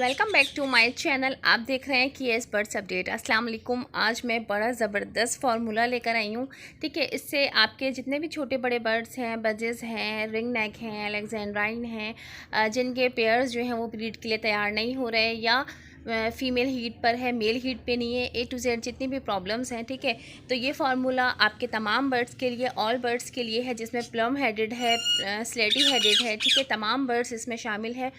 Welcome back to my channel. आप देख रहे हैं KS बर्ड्स अपडेट। अस्सलाम वालेकुम। आज मैं बड़ा ज़बरदस्त फार्मूला लेकर आई हूँ। ठीक है, इससे आपके जितने भी छोटे बड़े बर्ड्स हैं, बजेस हैं, रिंग नेक हैं, अलेक्जेंड्राइन हैं, जिनके पेयर्स जो हैं वो ब्रीड के लिए तैयार नहीं हो रहे या फ़ीमेल हीट पर है, मेल हीट पे नहीं है, A to Z जितनी भी प्रॉब्लम्स हैं, ठीक है, तो ये फार्मूला आपके तमाम बर्ड्स के लिए, ऑल बर्ड्स के लिए है, जिसमें प्लम हेडेड है, स्लेटी हेडेड है, ठीक है, तमाम बर्ड्स इसमें शामिल है।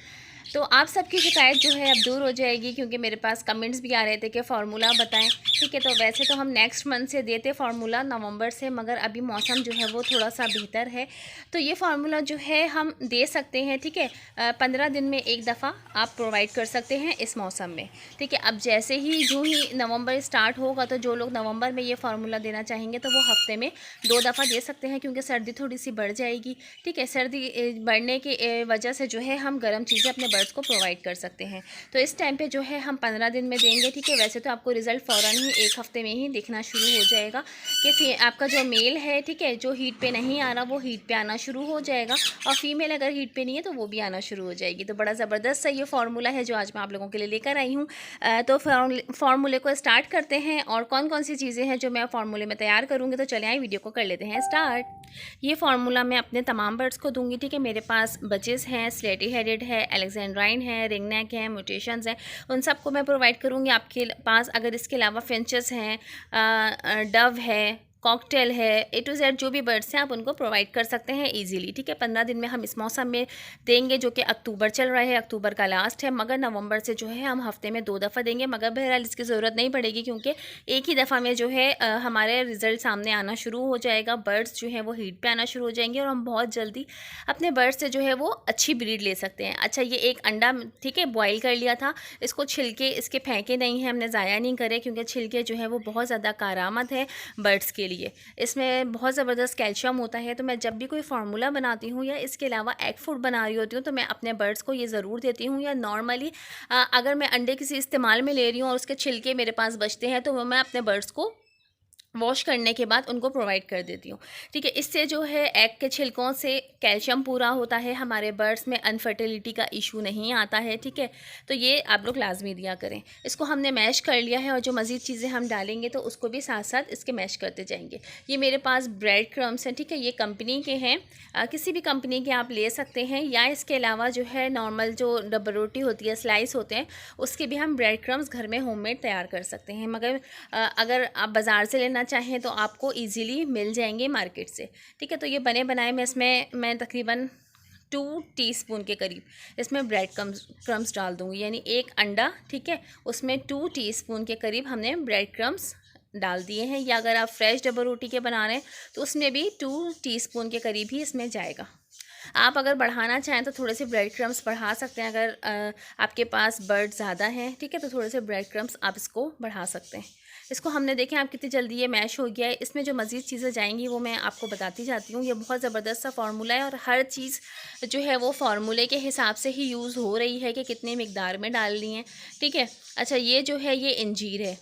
तो आप सबकी शिकायत जो है अब दूर हो जाएगी, क्योंकि मेरे पास कमेंट्स भी आ रहे थे कि फ़ार्मूला बताएं। ठीक है, तो वैसे तो हम नेक्स्ट मंथ से देते फार्मूला, नवंबर से, मगर अभी मौसम जो है वो थोड़ा सा बेहतर है, तो ये फार्मूला जो है हम दे सकते हैं। ठीक है, 15 दिन में एक दफ़ा आप प्रोवाइड कर सकते हैं इस मौसम में। ठीक है, अब जैसे ही यूँ ही नवंबर स्टार्ट होगा, तो जो लोग नवंबर में ये फार्मूला देना चाहेंगे तो वो हफ्ते में 2 दफ़ा दे सकते हैं, क्योंकि सर्दी थोड़ी सी बढ़ जाएगी। ठीक है, सर्दी बढ़ने की वजह से जो है हम गर्म चीज़ें अपने बर्ड्स को प्रोवाइड कर सकते हैं। तो इस टाइम पे जो है हम 15 दिन में देंगे। ठीक है, वैसे तो आपको रिज़ल्ट फ़ौरन ही 1 हफ़्ते में ही दिखना शुरू हो जाएगा कि आपका जो मेल है, ठीक है, जो हीट पे नहीं आ रहा वो हीट पे आना शुरू हो जाएगा, और फीमेल अगर हीट पे नहीं है तो वो भी आना शुरू हो जाएगी। तो बड़ा ज़बरदस्त सा ये फार्मूला है जो आज मैं आप लोगों के लिए लेकर आई हूँ। तो फार्मूले को स्टार्ट करते हैं, और कौन कौन सी चीज़ें हैं जो मैं फार्मूले में तैयार करूँगी। तो चले आए, वीडियो को कर लेते हैं स्टार्ट। ये फार्मूला मैं अपने तमाम बर्ड्स को दूंगी। ठीक है, मेरे पास बचेस हैं, स्लेटी हेडेड है, अलेक्जेंड्राइन है, रिंग नेक है, म्यूटेशंस हैं, उन सबको मैं प्रोवाइड करूँगी। आपके पास अगर इसके अलावा फिंचेस हैं, डव है, कॉकटेल है, A to Z जो भी बर्ड्स हैं आप उनको प्रोवाइड कर सकते हैं इजीली। ठीक है, 15 दिन में हम इस मौसम में देंगे, जो कि अक्टूबर चल रहा है, अक्टूबर का लास्ट है, मगर नवंबर से जो है हम हफ्ते में 2 दफ़ा देंगे। मगर बहरहाल इसकी ज़रूरत नहीं पड़ेगी, क्योंकि एक ही दफ़ा में जो है हमारे रिज़ल्ट सामने आना शुरू हो जाएगा। बर्ड्स जो हैं वो हीट पे आना शुरू हो जाएंगे, और हम बहुत जल्दी अपने बर्ड्स से जो है वो अच्छी ब्रीड ले सकते हैं। अच्छा, ये एक अंडा, ठीक है, बॉयल कर लिया था, इसको छिलके इसके फेंके नहीं हैं, हमने ज़ाया नहीं करे, क्योंकि छिलके जो है वो बहुत ज़्यादा कारआमद है बर्ड्स के लिए। इसमें बहुत ज़बरदस्त कैल्शियम होता है। तो मैं जब भी कोई फार्मूला बनाती हूँ या इसके अलावा एग फूड बना रही होती हूँ, तो मैं अपने बर्ड्स को ये ज़रूर देती हूँ। या नॉर्मली अगर मैं अंडे किसी इस्तेमाल में ले रही हूँ और उसके छिलके मेरे पास बचते हैं, तो वो मैं अपने बर्ड्स को वॉश करने के बाद उनको प्रोवाइड कर देती हूँ। ठीक है, इससे जो है एग के छिलकों से कैल्शियम पूरा होता है, हमारे बर्ड्स में अनफर्टिलिटी का इशू नहीं आता है। ठीक है, तो ये आप लोग लाजमी दिया करें। इसको हमने मैश कर लिया है, और जो मज़ीद चीज़ें हम डालेंगे तो उसको भी साथ साथ इसके मैश करते जाएंगे। ये मेरे पास ब्रेड क्रम्स हैं। ठीक है, ये कंपनी के हैं, किसी भी कंपनी के आप ले सकते हैं, या इसके अलावा जो है नॉर्मल जो डब्बा रोटी होती है, स्लाइस होते हैं, उसके भी हम ब्रेड क्रम्स घर में होममेड तैयार कर सकते हैं। मगर अगर आप बाज़ार से लेना चाहें तो आपको इजीली मिल जाएंगे मार्केट से। ठीक है, तो ये बने बनाए में इसमें मैं तकरीबन 2 टीस्पून के करीब इसमें ब्रेड क्रम्स डाल दूँगी, यानी एक अंडा, ठीक है, उसमें 2 टीस्पून के करीब हमने ब्रेड क्रम्स डाल दिए हैं। या अगर आप फ्रेश डब्बा रोटी के बना रहे हैं तो उसमें भी 2 टीस्पून के करीब ही इसमें जाएगा। आप अगर बढ़ाना चाहें तो थोड़े से ब्रेड क्रम्स बढ़ा सकते हैं, अगर आपके पास बर्ड ज़्यादा हैं। ठीक है, तो थोड़े से ब्रेड क्रम्स आप इसको बढ़ा सकते हैं। इसको हमने देखें आप कितनी जल्दी ये मैश हो गया है। इसमें जो मज़ीद चीज़ें जाएंगी वो मैं आपको बताती जाती हूँ। ये बहुत ज़बरदस्त सा फार्मूला है, और हर चीज़ जो है वो फार्मूले के हिसाब से ही यूज़ हो रही है कि कितने मिकदार में डालनी है। ठीक है, अच्छा, ये जो है ये इंजीर है।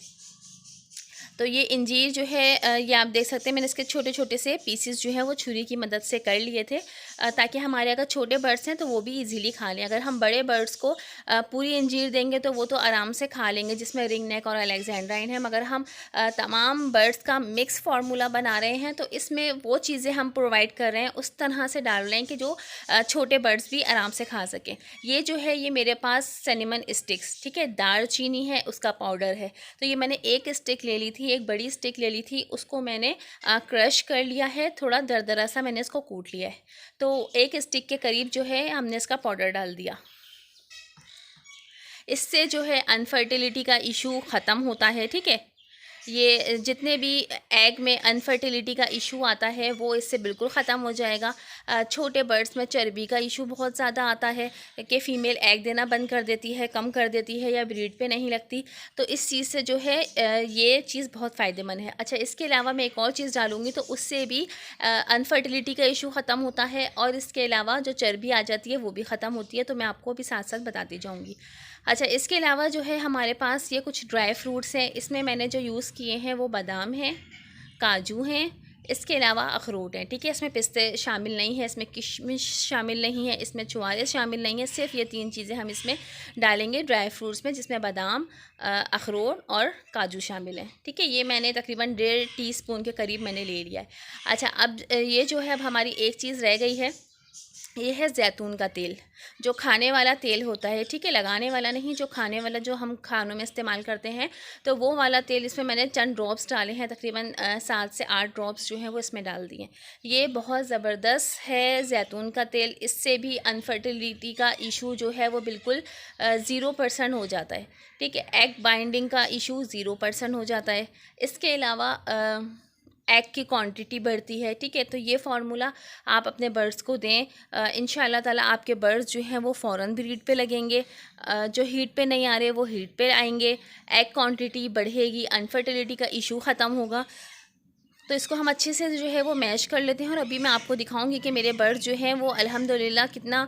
तो ये इंजीर जो है ये आप देख सकते हैं, मैंने इसके छोटे छोटे से पीसेस जो है वो छुरी की मदद से कर लिए थे, ताकि हमारे अगर छोटे बर्ड्स हैं तो वो भी इजीली खा लें। अगर हम बड़े बर्ड्स को पूरी इंजीर देंगे तो वो तो आराम से खा लेंगे, जिसमें रिंग नेक और अलेक्जेंड्राइन है। मगर हम तमाम बर्ड्स का मिक्स फार्मूला बना रहे हैं, तो इसमें वो चीज़ें हम प्रोवाइड कर रहे हैं, उस तरह से डाल रहे हैं कि जो छोटे बर्ड्स भी आराम से खा सकें। ये जो है ये मेरे पास सिनेमन स्टिक्स, ठीक है, दालचीनी है, उसका पाउडर है। तो ये मैंने एक स्टिक ले ली थी, एक बड़ी स्टिक ले ली थी, उसको मैंने क्रश कर लिया है, थोड़ा दरदरा सा मैंने इसको कूट लिया है। तो एक स्टिक के करीब जो है हमने इसका पाउडर डाल दिया। इससे जो है अनफर्टिलिटी का इशू ख़त्म होता है। ठीक है, ये जितने भी एग में अनफर्टिलिटी का इशू आता है वो इससे बिल्कुल ख़त्म हो जाएगा। छोटे बर्ड्स में चर्बी का इशू बहुत ज़्यादा आता है कि फ़ीमेल एग देना बंद कर देती है, कम कर देती है, या ब्रीड पे नहीं लगती। तो इस चीज़ से जो है ये चीज़ बहुत फ़ायदेमंद है। अच्छा, इसके अलावा मैं एक और चीज़ डालूँगी, तो उससे भी अनफर्टिलिटी का इशू ख़त्म होता है, और इसके अलावा जो चर्बी आ जाती है वो भी ख़त्म होती है। तो मैं आपको भी साथ साथ बताती जाऊँगी। अच्छा, इसके अलावा जो है हमारे पास ये कुछ ड्राई फ्रूट्स हैं। इसमें मैंने जो यूज़ किए हैं वो बादाम हैं, काजू हैं, इसके अलावा अखरोट हैं, ठीक है। इसमें पिस्ते शामिल नहीं है, इसमें किशमिश शामिल नहीं है, इसमें चुआरे शामिल नहीं है, सिर्फ ये 3 चीज़ें हम इसमें डालेंगे ड्राई फ्रूट्स में, जिसमें बादाम, अखरोट और काजू शामिल हैं, ठीक है। ये मैंने तकरीबन 1.5 टीस्पून के करीब मैंने ले लिया है। अच्छा, अब ये जो है, अब हमारी एक चीज़ रह गई है, ये है ज़ैतून का तेल, जो खाने वाला तेल होता है, ठीक है, लगाने वाला नहीं, जो खाने वाला, जो हम खानों में इस्तेमाल करते हैं, तो वो वाला तेल। इसमें मैंने चंद ड्रॉप्स डाले हैं, तकरीबन 7 से 8 ड्रॉप्स जो हैं वो इसमें डाल दिए। ये बहुत ज़बरदस्त है ज़ैतून का तेल, इससे भी अनफर्टिलिटी का इशू जो है वो बिल्कुल 0% हो जाता है, ठीक है। एग बाइंडिंग का इशू 0% हो जाता है। इसके अलावा एग की क्वांटिटी बढ़ती है, ठीक है। तो ये फार्मूला आप अपने बर्ड्स को दें, इंशाल्लाह ताला आपके बर्ड्स जो हैं वो फ़ौरन ब्रीड पे लगेंगे, जो हीट पे नहीं आ रहे वो हीट पे आएंगे, एग क्वांटिटी बढ़ेगी, अनफर्टिलिटी का इशू ख़त्म होगा। तो इसको हम अच्छे से जो है वो मैश कर लेते हैं, और अभी मैं आपको दिखाऊंगी कि मेरे बर्ड्स जो हैं वो अल्हम्दुलिल्लाह कितना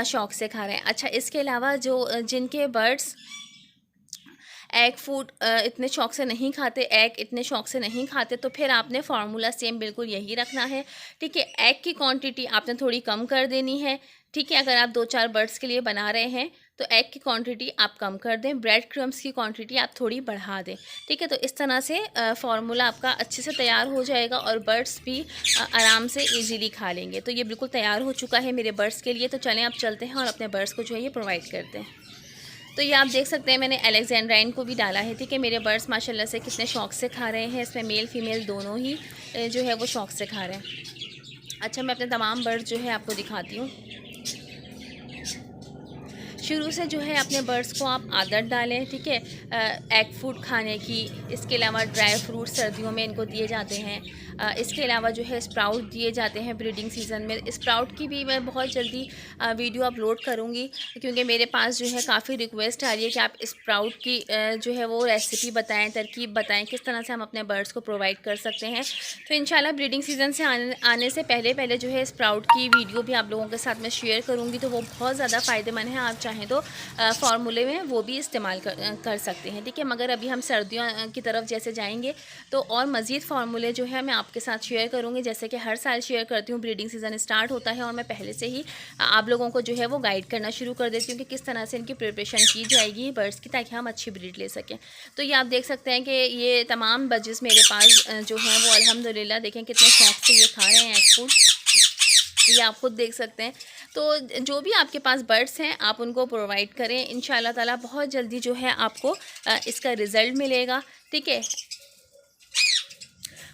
शौक़ से खा रहे हैं। अच्छा, इसके अलावा जो जिनके बर्ड्स एग फूड इतने शौक़ से नहीं खाते, एग इतने शौक़ से नहीं खाते, तो फिर आपने फार्मूला सेम बिल्कुल यही रखना है, ठीक है। एग की क्वांटिटी आपने थोड़ी कम कर देनी है, ठीक है। अगर आप 2-4 बर्ड्स के लिए बना रहे हैं तो एग की क्वांटिटी आप कम कर दें, ब्रेड क्रम्स की क्वांटिटी आप थोड़ी बढ़ा दें, ठीक है। तो इस तरह से फार्मूला आपका अच्छे से तैयार हो जाएगा, और बर्ड्स भी आराम से ईजीली खा लेंगे। तो ये बिल्कुल तैयार हो चुका है मेरे बर्ड्स के लिए। तो चलें आप चलते हैं और अपने बर्ड्स को जो है ये प्रोवाइड करते हैं। तो ये आप देख सकते हैं, मैंने अलेक्जेंड्राइन को भी डाला है, ठीक है। मेरे बर्ड्स माशाल्लाह से कितने शौक़ से खा रहे हैं, इसमें मेल फीमेल दोनों ही जो है वो शौक़ से खा रहे हैं। अच्छा, मैं अपने तमाम बर्ड्स जो है आपको दिखाती हूँ। शुरू से जो है अपने बर्ड्स को आप आदत डालें, ठीक है, एग फूड खाने की। इसके अलावा ड्राई फ्रूट सर्दियों में इनको दिए जाते हैं। इसके अलावा जो है स्प्राउट दिए जाते हैं ब्रीडिंग सीज़न में। स्प्राउट की भी मैं बहुत जल्दी वीडियो अपलोड करूँगी, क्योंकि मेरे पास जो है काफ़ी रिक्वेस्ट आ रही है कि आप स्प्राउट की जो है वो रेसिपी बताएं, तरकीब बताएं, किस तरह से हम अपने बर्ड्स को प्रोवाइड कर सकते हैं। तो इंशाल्लाह ब्रीडिंग सीज़न से आने से पहले जो है स्प्राउट की वीडियो भी आप लोगों के साथ में शेयर करूँगी, तो वो बहुत ज़्यादा फ़ायदेमंद है। आप चाहें तो फार्मूले में वो भी इस्तेमाल कर सकते हैं, ठीक है। मगर अभी हम सर्दियों की तरफ जैसे जाएंगे तो और मज़ीद फार्मूले जो है मैं आपके साथ शेयर करूँगी, जैसे कि हर साल शेयर करती हूँ। ब्रीडिंग सीज़न स्टार्ट होता है और मैं पहले से ही आप लोगों को जो है वो गाइड करना शुरू कर देती हूँ कि किस तरह से इनकी प्रिपरेशन की जाएगी बर्ड्स की, ताकि हम अच्छी ब्रीड ले सकें। तो ये आप देख सकते हैं कि ये तमाम बजेस मेरे पास जो हैं वो अल्हम्दुलिल्लाह देखें कितने शौक़ से ये खा रहे हैं एग फूड, ये आप खुद देख सकते हैं। तो जो भी आपके पास बर्ड्स हैं आप उनको प्रोवाइड करें, इंशाल्लाह ताला बहुत जल्दी जो है आपको इसका रिज़ल्ट मिलेगा, ठीक है।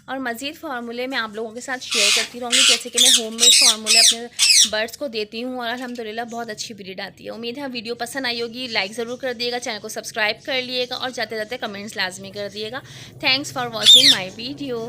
और मज़ीद फार्मूले मैं आप लोगों के साथ शेयर करती रहूँगी, जैसे कि मैं होममेड फार्मूले अपने बर्ड्स को देती हूँ, और अल्हम्दुलिल्लाह बहुत अच्छी ब्रीड आती है। उम्मीद है वीडियो पसंद आई होगी। लाइक ज़रूर कर दिएगा, चैनल को सब्सक्राइब कर लिएगा, और जाते जाते कमेंट्स लाजमी कर दिएगा। Thanks for watching my video.